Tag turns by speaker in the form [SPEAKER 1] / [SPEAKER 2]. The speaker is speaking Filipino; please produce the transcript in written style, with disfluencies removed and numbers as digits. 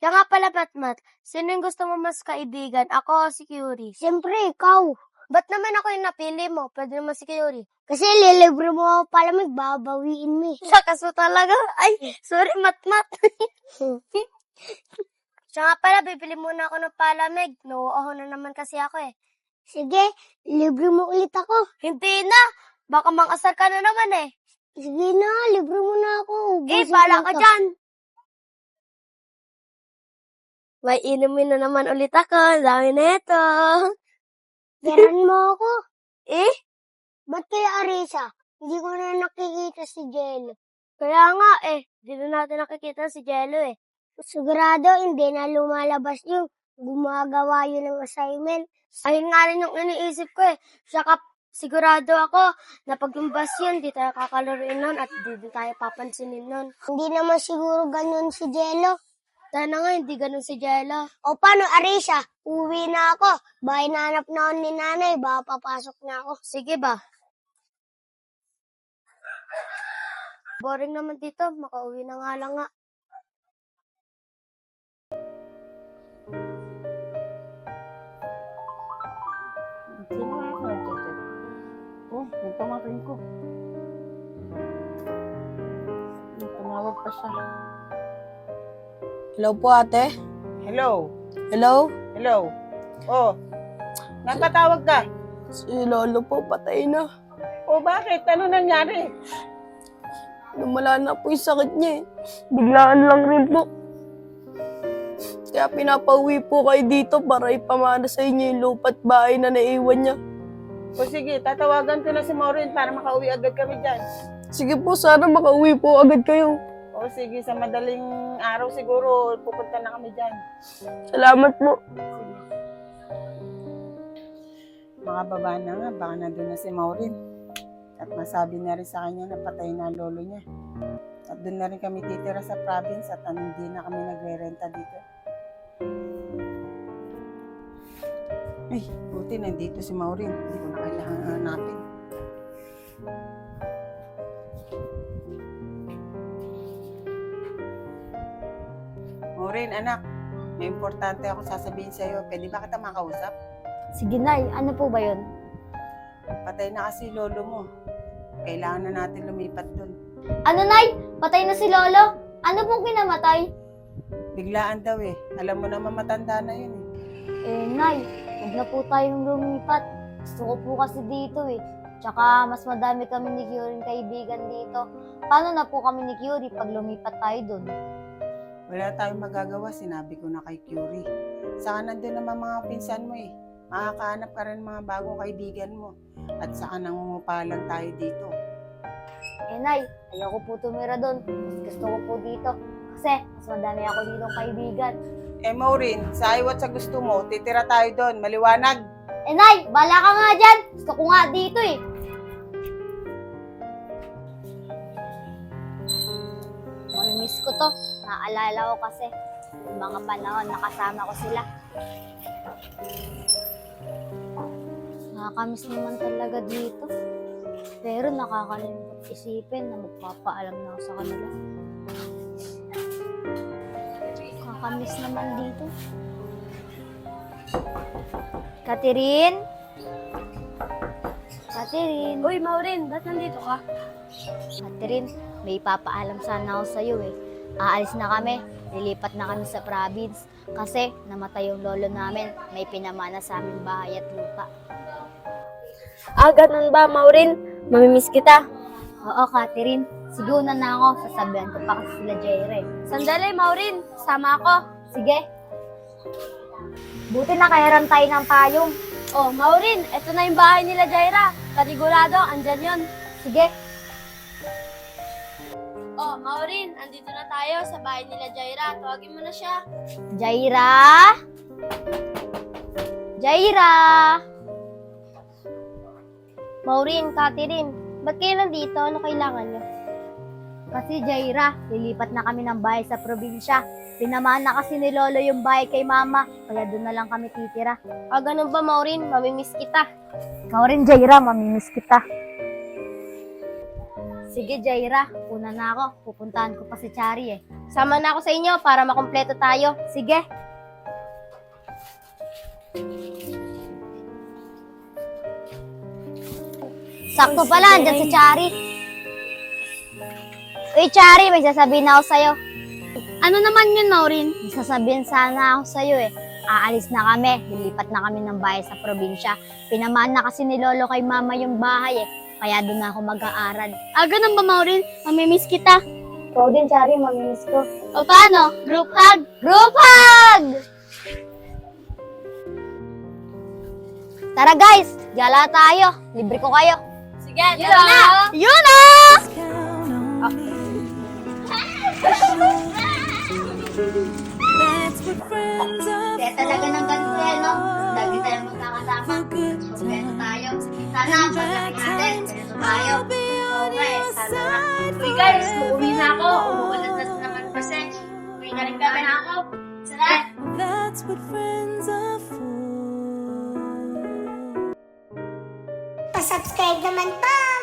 [SPEAKER 1] Kaya nga pala, Matmat, sino yung gusto mo mas kaibigan? Ako o si Curie?
[SPEAKER 2] Siyempre, ikaw.
[SPEAKER 1] Ba't naman ako yung napili mo? Pwede naman si Curie.
[SPEAKER 2] Kasi lilibre mo ako palamig, babawiin mo eh.
[SPEAKER 1] Lakas mo talaga. Ay, sorry, Matmat. Siya nga pala, bibili muna ako ng palamig. Nauuhaw na naman kasi ako eh.
[SPEAKER 2] Sige, libre mo ulit ako.
[SPEAKER 1] Hindi na. Baka mang-asar ka na naman eh.
[SPEAKER 2] Sige na, libre mo na ako.
[SPEAKER 1] Bala ka dyan. May inumin na naman ulit ako. Dami na ito.
[SPEAKER 2] Tiran mo ako.
[SPEAKER 1] Eh?
[SPEAKER 2] Ba't kaya Arisa? Hindi ko na nakikita si Jello.
[SPEAKER 1] Kaya nga eh. Hindi na natin nakikita si Jello eh.
[SPEAKER 2] Sigurado hindi na lumalabas yung gumagawa yun ng assignment.
[SPEAKER 1] Ayun nga rin yung iniisip ko eh. Saka sigurado ako na pag lumbas yun, di tayo kakalaruin nun at di tayo papansinin nun.
[SPEAKER 2] Hindi naman siguro ganun si Jello.
[SPEAKER 1] Sana nga hindi ganun si Jello.
[SPEAKER 2] O paano, Arisa? Uwi na ako. Baka hinahanap na ako ni nanay. Baka papasok na ako.
[SPEAKER 1] Sige ba? Boring naman dito. Makauwi na nga lang nga.
[SPEAKER 3] Sino nga ako nagchat-chat? Oh, nagpamatin ko. Tumawag pa siya.
[SPEAKER 4] Hello po, ate.
[SPEAKER 3] Hello?
[SPEAKER 4] Hello?
[SPEAKER 3] Hello? Oh, nakatawag ka?
[SPEAKER 4] Si Lolo po, patay na.
[SPEAKER 3] Oh, bakit? Ano nangyari?
[SPEAKER 4] Lumala na po yung sakit niya eh. Biglaan lang rin po. Kaya pinapauwi po kayo dito para ipamana sa inyo yung lupa't bahay na naiwan niya.
[SPEAKER 3] O sige, tatawagan ko na si Maureen para makauwi agad kami dyan.
[SPEAKER 4] Sige po, sana makauwi po agad kayo.
[SPEAKER 3] O sige, sa madaling araw siguro pupunta na kami dyan.
[SPEAKER 4] Salamat po.
[SPEAKER 3] Sige. Mga baba na nga, baka nandun na si Maureen. At masabi na rin sa kanya na patay na ang lolo niya. At doon na rin kami titira sa province at hindi na kami nagre-renta dito. Ay, buti nandito si Maureen. Hindi ko na kailangan hanapin. Maureen, anak, may importante akong sasabihin sa'yo. Pwede ba kita makausap?
[SPEAKER 2] Sige, Nay. Ano po ba yun?
[SPEAKER 3] Patay na kasi lolo mo. Kailangan na natin lumipat doon.
[SPEAKER 2] Ano, Nay? Patay na si Lolo? Ano pong kinamatay?
[SPEAKER 3] Biglaan daw eh. Alam mo naman matanda na yun eh.
[SPEAKER 2] Nay, huwag na po tayong lumipat. Gusto ko po kasi dito eh. Tsaka mas madami kami ni Curie kaibigan dito. Paano na po kami ni Curie pag lumipat tayo dun?
[SPEAKER 3] Wala tayong magagawa, sinabi ko na kay Curie. Saka nandun naman mga pinsan mo eh. Makakahanap ka rin mga bagong kaibigan mo. At saka nangungupalang tayo dito.
[SPEAKER 2] Nay, ayoko po tumira dun. Mas gusto ko po dito. Kasi mas madami ako ditong kaibigan.
[SPEAKER 3] Maureen, sa iwat sa gusto mo, titira tayo doon. Maliwanag.
[SPEAKER 2] Nay, bala ka nga dyan. Gusto ko nga dito eh. Mamimiss ko to. Naalala ko kasi yung mga panahon nakasama ko sila. Nakakamiss naman talaga dito. Pero nakakalimot isipin na magpapaalam na ako sa kanila. Nakakamiss naman dito. Catherine? Catherine?
[SPEAKER 1] Uy, Maureen, ba't nandito ka?
[SPEAKER 2] Catherine, may ipapaalam sana ako sa'yo eh. Aalis na kami, lilipat na kami sa province. Kasi namatay yung lolo namin, may pinamana sa aming bahay at lupa.
[SPEAKER 1] Ganun ba, Maureen? Mamimiss kita.
[SPEAKER 2] Oo, Catherine. Siguro na ako, sasabihan ko pa kasi sila Jaire.
[SPEAKER 1] Sandali, Maureen. Sama ako.
[SPEAKER 2] Sige. Buti nakahiram tayo ng payong.
[SPEAKER 1] Oh, Maureen, eto na yung bahay nila, Jaira. Panigurado, andyan yun.
[SPEAKER 2] Sige.
[SPEAKER 1] Oh, Maureen, andito na tayo sa bahay nila, Jaira. Tawagin mo na siya.
[SPEAKER 2] Jaira? Jaira?
[SPEAKER 1] Maureen, Catherine, ba't kayo nandito? Ano kailangan niyo?
[SPEAKER 2] Kasi Jaira, lilipat na kami ng bahay sa probinsya. Pinamaan na kasi ni Lolo yung bahay kay Mama, kaya doon na lang kami titira.
[SPEAKER 1] Ganun ba, Maureen? Mamimiss kita.
[SPEAKER 2] Ikaw rin, Jaira, mamimiss kita. Sige, Jaira. Una na ako, pupuntahan ko pa si Chari eh.
[SPEAKER 5] Sama na ako sa inyo para makumpleto tayo.
[SPEAKER 2] Sige. Sakto pala, andyan si Chari. Uy, Chari, may sasabihin ako sa'yo.
[SPEAKER 5] Ano naman yun, Maureen?
[SPEAKER 2] May sasabihin sana ako sa'yo eh. Aalis na kami, lilipat na kami ng bahay sa probinsya. Pinamaan na kasi ni Lolo kay Mama yung bahay eh. Kaya doon na ako mag-aaral.
[SPEAKER 5] Ganun ba, Maureen? Mamimiss kita.
[SPEAKER 1] Ikaw din, Chari, mamimiss ko.
[SPEAKER 5] O paano? Group hug?
[SPEAKER 2] Group hug! Tara guys, gala tayo. Libre ko kayo.
[SPEAKER 5] Sige, tara na!
[SPEAKER 2] Yun ah! Kaya talaga ng ganito eh, no? Lagi tayong magkakasama. Kompleto tayo. Sana, paglaki natin, kompleto tayo.
[SPEAKER 5] Okay, sana. Uy guys, uuwi na ako. Umuulan na naman kasi. Uwi na rin kami na ako. Sana!
[SPEAKER 6] That's what friends are for.
[SPEAKER 7] Pa-subscribe naman po!